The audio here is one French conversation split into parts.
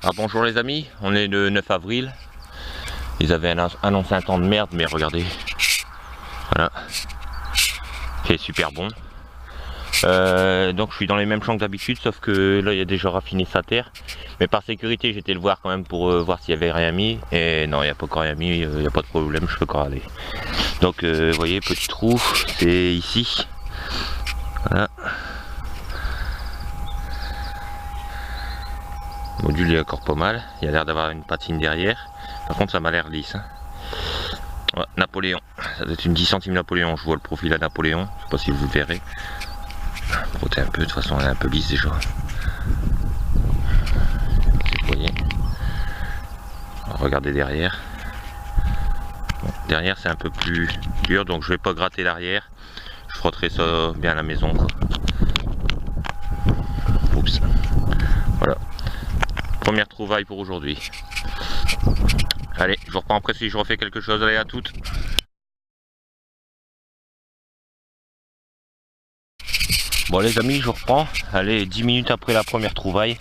Alors bonjour les amis, on est le 9 avril. Ils avaient annoncé un temps de merde, mais regardez. Voilà. C'est super bon. Donc je suis dans les mêmes champs que d'habitude, sauf que là il a déjà raffiné sa terre. Mais par sécurité j'étais le voir quand même pour voir s'il y avait rien mis. Et non, il n'y a pas encore rien mis, il n'y a pas de problème, je peux encore aller. Donc vous voyez, petit trou, c'est ici. Voilà. Le module est encore pas mal, il a l'air d'avoir une patine derrière. Par contre ça m'a l'air lisse. Hein. Ouais, Napoléon, ça doit être une 10 centimes Napoléon, je vois le profil à Napoléon, je sais pas si vous le verrez. Frotter un peu, de toute façon elle est un peu lisse déjà. Vous voyez. Regardez derrière. Bon, derrière c'est un peu plus dur, donc je vais pas gratter l'arrière. Je frotterai ça bien à la maison, quoi. Oups. Voilà. Première trouvaille pour aujourd'hui. Allez, je vous reprends après si je refais quelque chose. Allez, à toutes. Bon les amis, je reprends. Allez, 10 minutes après la première trouvaille.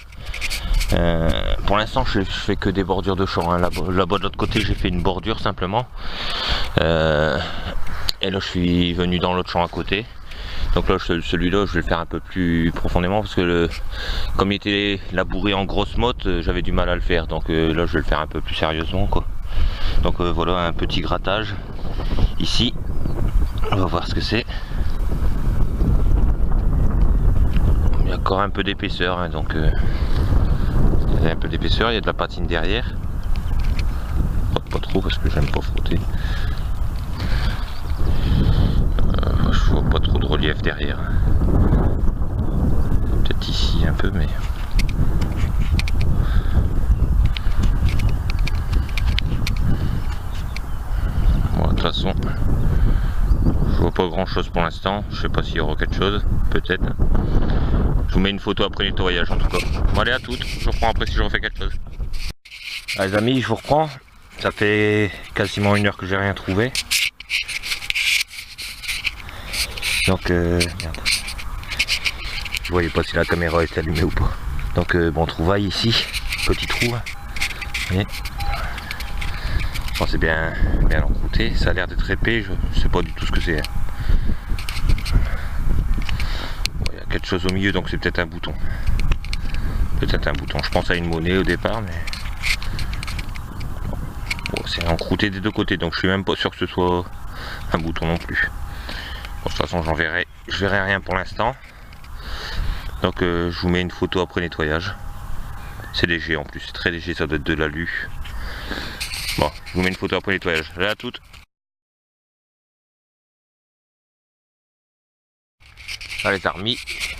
Pour l'instant je fais que des bordures de champ. Hein. Là-bas de l'autre côté j'ai fait une bordure simplement. Et là je suis venu dans l'autre champ à côté. Donc là celui-là je vais le faire un peu plus profondément parce que comme il était labouré en grosse motte, j'avais du mal à le faire. Donc là je vais le faire un peu plus sérieusement, quoi. Donc voilà un petit grattage ici. On va voir ce que c'est. Il y a encore un peu d'épaisseur, hein, donc il y a un peu d'épaisseur, il y a de la patine derrière. Pas trop parce que j'aime pas frotter. Je vois pas trop de relief derrière. Peut-être ici un peu, mais bon, de toute façon je vois pas grand chose pour l'instant. Je sais pas s'il y aura quelque chose, peut-être. Je vous mets une photo après nettoyage en tout cas. Bon, allez, à toutes, je reprends après si je refais quelque chose. Ah, les amis, je vous reprends. Ça fait quasiment 1 heure que j'ai rien trouvé. Donc merde. Je voyais pas si la caméra est allumée ou pas. Donc bon, trouvaille ici, petit trou. Hein. Voyez. Bon, c'est bien encrouté, ça a l'air d'être épais, je sais pas du tout ce que c'est. Hein. Bon, il y a quelque chose au milieu, donc c'est peut-être un bouton. Peut-être un bouton. Je pense à une monnaie au départ, mais bon, c'est encrouté des deux côtés, donc je suis même pas sûr que ce soit un bouton non plus. Bon, de toute façon, je verrai rien pour l'instant. Donc je vous mets une photo après nettoyage. C'est léger en plus, c'est très léger, ça doit être de l'alu. Bon, je vous mets une photo après nettoyage. Allez, à toutes. Allez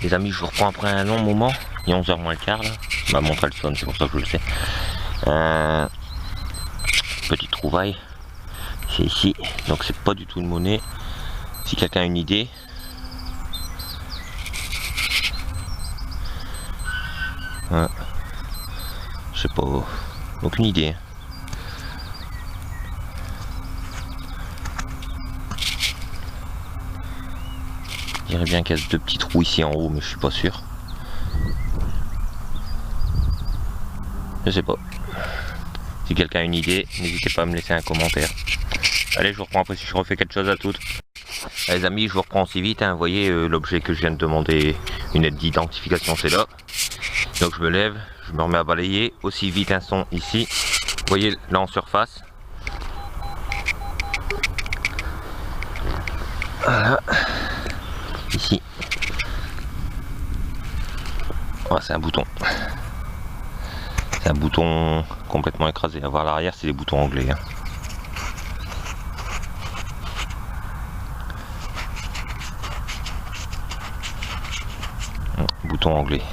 les amis, je vous reprends après un long moment. Il est 11h moins le quart là. Ma montre elle sonne, c'est pour ça que je le sais. Petite trouvaille. C'est ici. Donc c'est pas du tout une monnaie. Si quelqu'un a une idée. Je sais pas. Aucune idée. Je dirais bien qu'il y a 2 petits trous ici en haut, mais je suis pas sûr. Je sais pas. Si quelqu'un a une idée, n'hésitez pas à me laisser un commentaire. Allez, je vous reprends après si je refais quelque chose à toutes. Allez, les amis, je vous reprends aussi vite. Hein. Vous voyez l'objet que je viens de demander, une aide d'identification, c'est là. Donc je me lève, je me remets à balayer. Aussi vite un son ici. Vous voyez là en surface. Voilà. Ici. Oh, c'est un bouton. C'est un bouton complètement écrasé. À voir l'arrière, c'est des boutons anglais. Hein. Bouton anglais.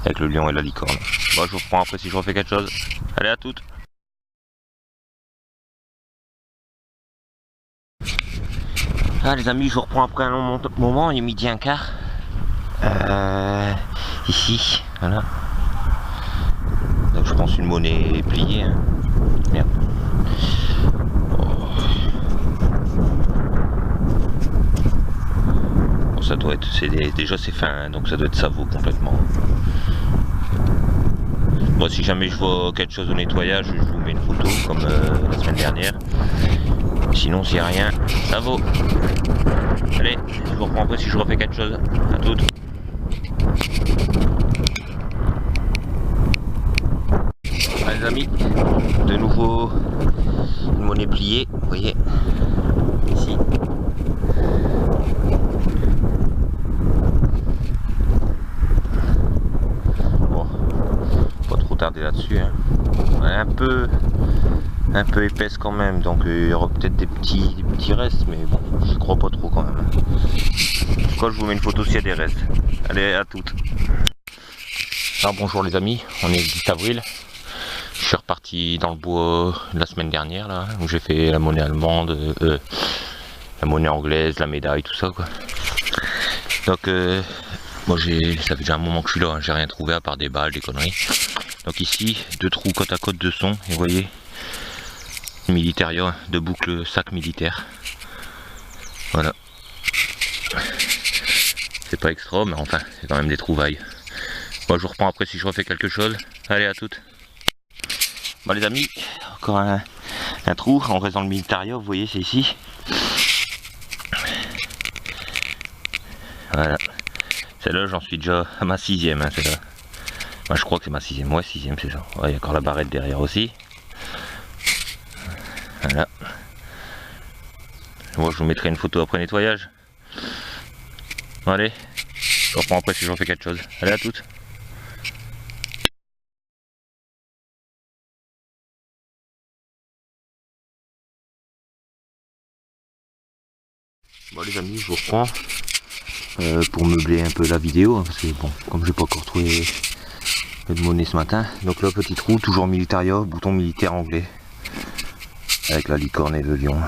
Avec le lion et la licorne. Bon, je vous reprends après si je refais quelque chose. Allez, à toutes. Ah les amis, je vous reprends après un long moment, il est 12h15. Ici, voilà. Donc je pense une monnaie pliée. Hein. Merde. Oh. Bon, ça doit être, déjà c'est fin, hein, donc ça doit être Savo complètement. Bon, si jamais je vois quelque chose au nettoyage, je vous mets une photo comme la semaine dernière. Sinon, s'il n'y a rien, ça vaut. Allez, je vous reprends après si je refais quelque chose. À toutes. Allez les amis, de nouveau une monnaie pliée, vous voyez, ici. Bon, pas trop tarder là-dessus, hein. Un peu épaisse quand même, donc il y aura peut-être des petits restes, mais bon, j'y crois pas trop quand même. En tout cas, je vous mets une photo s'il y a des restes. Allez, à toutes. Alors bonjour les amis, on est le 10 avril. Je suis reparti dans le bois la semaine dernière là, où j'ai fait la monnaie allemande, la monnaie anglaise, la médaille, tout ça quoi. Donc moi ça fait déjà un moment que je suis là, hein, j'ai rien trouvé à part des balles, des conneries. Donc ici, 2 trous côte à côte de son, et vous voyez, militaria de boucle sac militaire. Voilà. C'est pas extra, mais enfin, c'est quand même des trouvailles. Moi je vous reprends après si je refais quelque chose. Allez, à toutes. Bon les amis, encore un trou, on reste dans le militaria, vous voyez c'est ici. Voilà. Celle-là j'en suis déjà à ma 6ème, hein, celle-là. Moi je crois que c'est ma 6ème, ouais 6ème c'est ça. Ouais, il y a encore la barrette derrière aussi. Voilà. Moi je vous mettrai une photo après nettoyage. Bon, allez, je reprends après si je refais quelque chose. Allez, à toutes. Bon les amis, je vous reprends pour meubler un peu la vidéo, hein, parce que bon, comme j'ai pas encore trouvé de monnaie ce matin, donc là petit trou, toujours militaria, bouton militaire anglais, avec la licorne et le lion.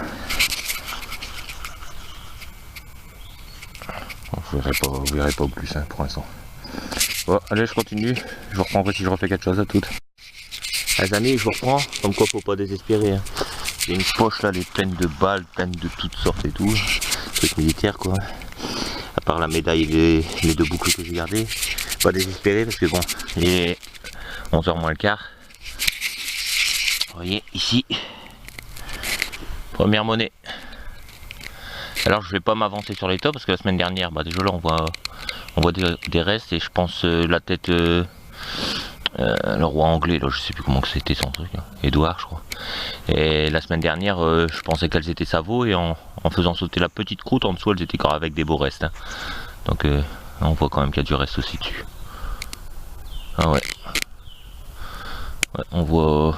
Bon, vous verrez pas plus hein, pour l'instant. Bon, allez, je continue, je vous reprends après si je refais quelque chose. À toutes. Les amis, je vous reprends, comme quoi faut pas désespérer. Hein. J'ai une poche là, elle est pleine de balles, pleine de toutes sortes et tout. Truc militaire quoi. À part la médaille et les 2 boucles que j'ai gardées. Pas désespérer parce que bon, il est 11h moins le quart. Vous voyez ici, première monnaie. Alors je vais pas m'avancer sur les tops parce que la semaine dernière, bah déjà là on voit des restes et je pense la tête le roi anglais, là je sais plus comment que c'était son truc, hein. Édouard je crois. Et la semaine dernière je pensais qu'elles étaient Savo et en faisant sauter la petite croûte en dessous elles étaient encore avec des beaux restes. Hein. Donc on voit quand même qu'il y a du reste aussi dessus. Ah ouais. Ouais, on voit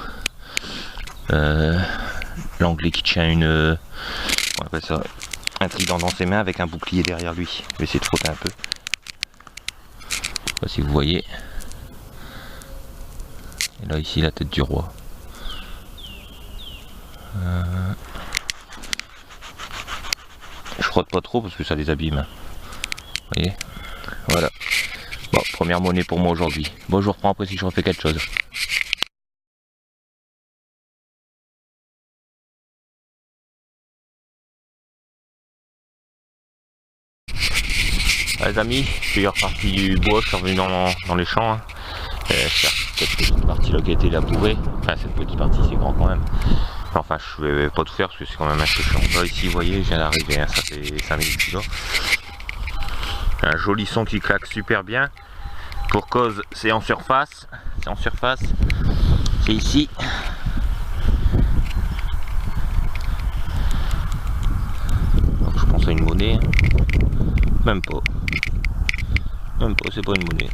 l'anglais qui tient on appelle ça un trident dans ses mains avec un bouclier derrière lui. Je vais essayer de frotter un peu. Je sais pas si vous voyez. Et là ici la tête du roi. Je frotte pas trop parce que ça les abîme. Vous voyez. Voilà. Bon, première monnaie pour moi aujourd'hui. Bon, je vous reprends après si je refais quelque chose. Les amis, je suis reparti du bois, je suis revenu dans les champs. Hein. Cette petite partie là qui a été labourée, enfin cette petite partie c'est grand quand même. Enfin je vais pas tout faire parce que c'est quand même assez chiant. Là ici vous voyez, je viens d'arriver, hein, ça fait 5 minutes que je suis là. Un joli son qui claque super bien. Pour cause c'est en surface. C'est ici. Donc je pense à une monnaie. Même pas, c'est pas une monnaie.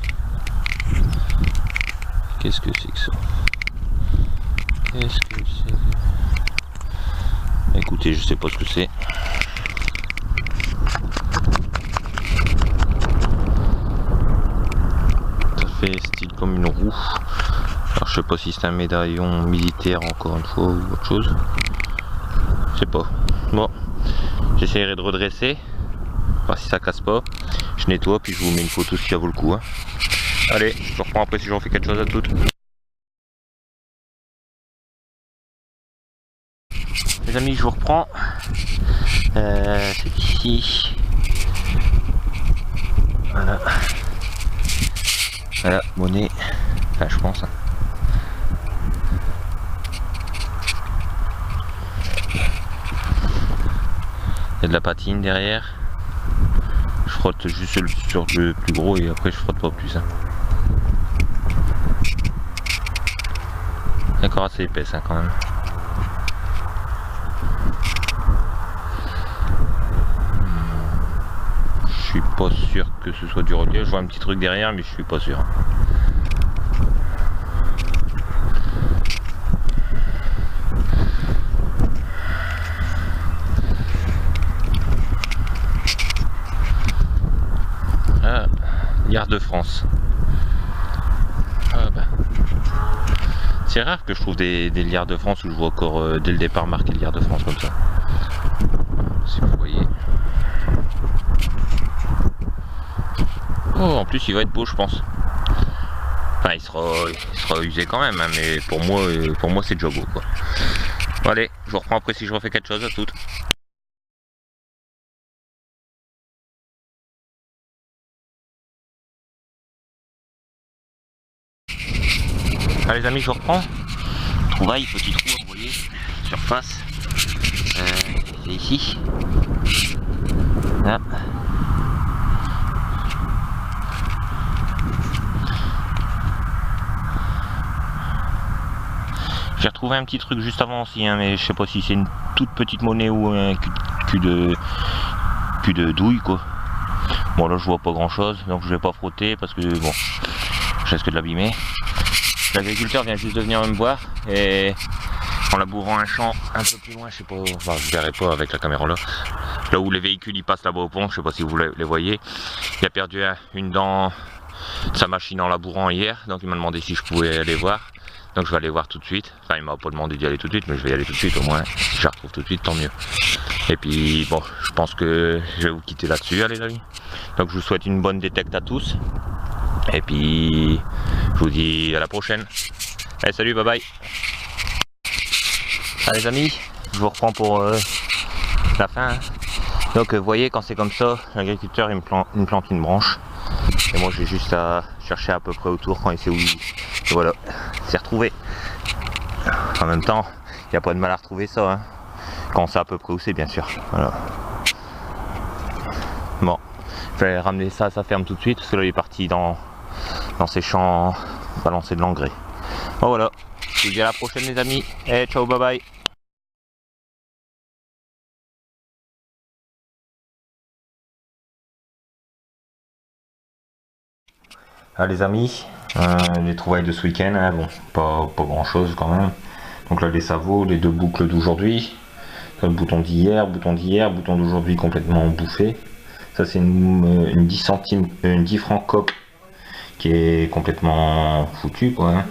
Qu'est-ce que c'est que ça? Écoutez, je sais pas ce que c'est. Ça fait style comme une roue. Alors je sais pas si c'est un médaillon militaire encore une fois ou autre chose. Je sais pas. Bon, j'essaierai de redresser. Voir si ça casse pas. Je nettoie puis je vous mets une photo si ça vaut le coup. Hein. Allez, je reprends après si j'en fais quelque chose. À toutes. Les amis, je vous reprends. C'est ici. Voilà. Voilà, monnaie. Enfin, je pense. Hein. y a de la patine derrière. Je frotte juste sur le plus gros et après je frotte pas plus. Hein. Encore assez épaisse hein, quand même. Je suis pas sûr que ce soit du relief. Je vois un petit truc derrière mais je suis pas sûr. Ah, Liard de France. Ah bah. C'est rare que je trouve des liards de France où je vois encore dès le départ marqué liard de France comme ça. Si vous voyez. Oh, en plus il va être beau je pense. Enfin il sera usé quand même, hein, mais pour moi c'est déjà beau quoi. Bon, allez, je vous reprends après si je refais quelque chose à toutes. Allez les amis, je reprends. Trouvaille, petit trou, vous voyez, surface. C'est ici. Là. J'ai retrouvé un petit truc juste avant aussi, hein, mais je sais pas si c'est une toute petite monnaie ou un cul de douille quoi. Bon là je vois pas grand chose, donc je vais pas frotter parce que bon, je risque de l'abîmer. L'agriculteur vient juste de venir me voir et en labourant un champ un peu plus loin, je sais pas, enfin je verrai pas avec la caméra là où les véhicules ils passent là-bas au pont, je sais pas si vous les voyez. Il a perdu une dent de sa machine en labourant hier, donc il m'a demandé si je pouvais aller voir. Donc je vais aller voir tout de suite. Enfin il m'a pas demandé d'y aller tout de suite, mais je vais y aller tout de suite au moins. Si je la retrouve tout de suite, tant mieux. Et puis bon, je pense que je vais vous quitter là-dessus, allez les amis. Donc je vous souhaite une bonne détecte à tous. Et puis je vous dis à la prochaine. Allez salut, bye bye. Allez les amis, je vous reprends pour la fin. Hein. Donc vous voyez quand c'est comme ça, l'agriculteur il me plante une branche. Et moi j'ai juste à chercher à peu près autour quand il sait où il... Et voilà, c'est retrouvé. En même temps, il n'y a pas de mal à retrouver ça. Hein. Quand on sait à peu près où c'est bien sûr. Voilà. Bon, je vais ramener ça à sa ferme tout de suite parce que là il est parti dans ses champs balancer de l'engrais. Bon voilà, je vous dis à la prochaine les amis. Et ciao, bye bye. Ah les amis, les trouvailles de ce week-end, hein, bon, pas grand chose quand même. Donc là les sabots, les deux boucles d'aujourd'hui, le bouton d'hier, bouton d'aujourd'hui complètement bouffé. Ça c'est une 10 centimes, une 10 francs coque qui est complètement foutue quoi. Hein.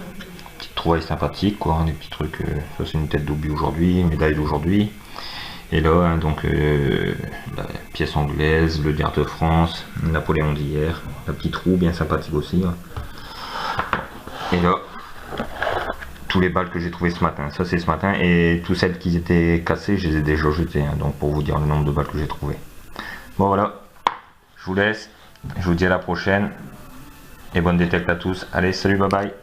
Petite trouvaille sympathique quoi, des petits trucs. Ça c'est une tête d'obus aujourd'hui, une médaille d'aujourd'hui. Et là hein, donc la pièce anglaise, le liard de France, Napoléon d'hier, la petite roue bien sympathique aussi. Hein. Et là tous les balles que j'ai trouvé ce matin, ça c'est ce matin, et toutes celles qui étaient cassées je les ai déjà jetées, hein, donc pour vous dire le nombre de balles que j'ai trouvé. Bon voilà, je vous laisse, je vous dis à la prochaine et bonne détecte à tous. Allez salut, bye bye.